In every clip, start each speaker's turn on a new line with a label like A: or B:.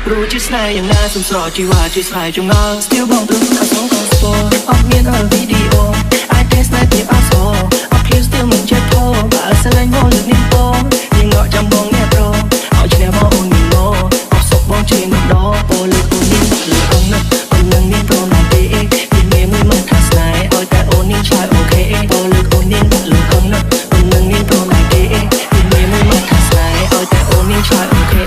A: รู้ជាស្នេហ៍យ៉ាងណាសំស្រជីវ៉ាជួយស្រាយចងល់ Still បងព្រឹកអត់សងកស្ពរអត់មានវីដេអូអាចទេស្នេហ៍ទៀតអត់សអត់ Clear Still មិនចេះធោបើស្រឡាញ់មកលើកនេះបងនាងងក់ចាំបងអ្នកប្រឲ្យឈ្នះបងអូនមានឡអត់សុខបងជាងដរពោលើអូននេះលើអង្គណាអូននឹងមានប្រណាទេពីមេមួយមកថាស្នេហ៍ឲ្យតែអូននេះឆ្លើយអូខេពោលើអូននេះលើអង្គណាអូននឹងមានប្រណាទេពីមេមួយមកថាស្នេហ៍ឲ្យតែអូននេះឆ្លើយអូខេ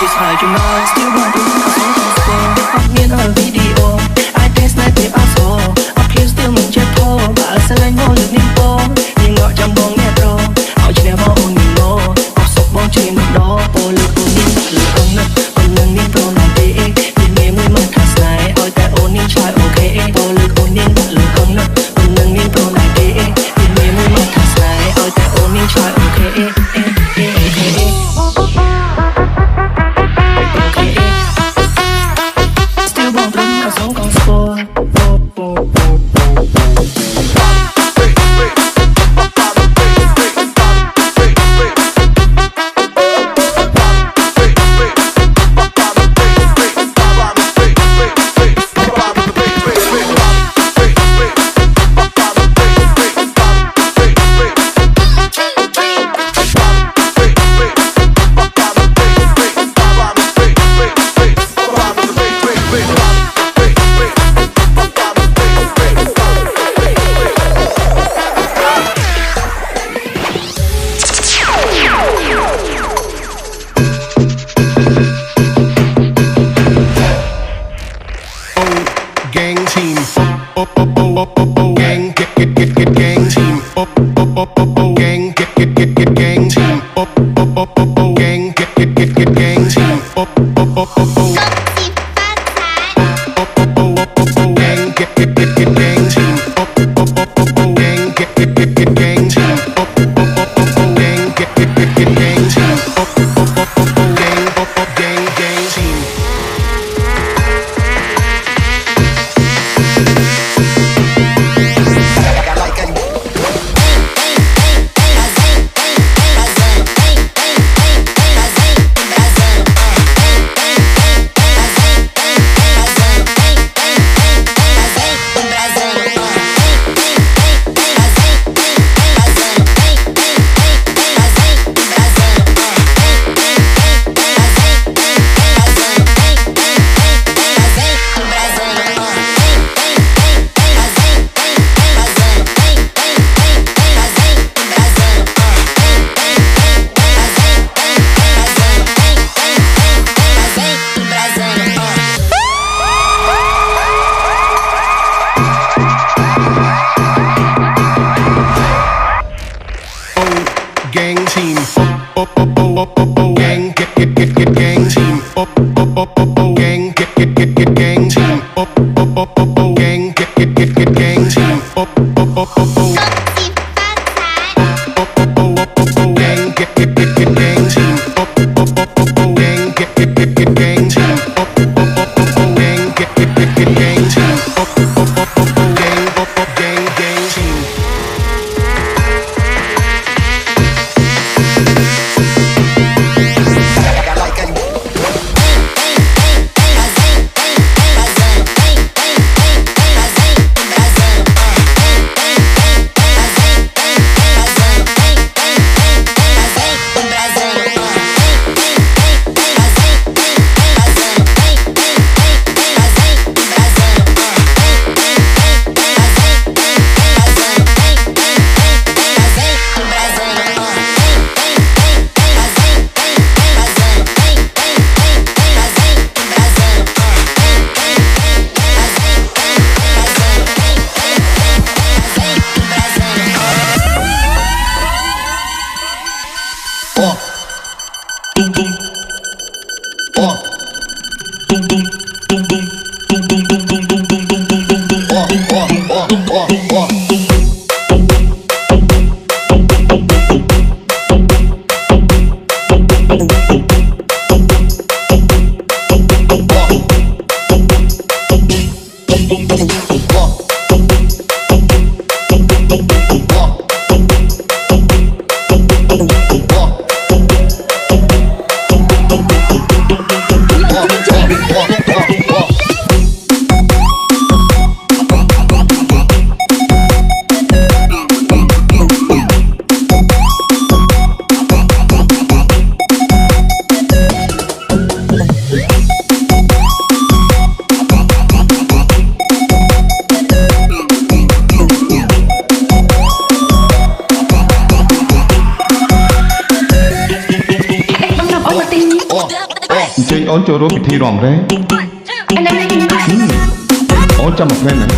A: Just hide your mind, still wondering how so fast go. I'm in a video, I dance like they are so. I'm clear still mình chết thô, bà sẽ lấy ngô lực niềm tô. Nhưng ngọ trong bóng nghe pro, họ chỉ nè bao ôn nhìn lô. Họ sốc bóng trên mặt đó, bộ lực ôn nhìn mặt lực ông nấc. Còn nâng nhìn pro làm tê, vì mê mới mang thắt này. Ôi tại ôn nhìn trai ok, bộ lực ôn nhìn mặt lực ông nấc. Còn nâng nhìn pro làm tê, vì mê mới mang thắt này. Ôi tại ôn nhìn trai ok.
B: Chơi ón cho rốt bị thi ròm đấy.
C: Anh đang nói gì vậy?
B: Ón cho một phen này.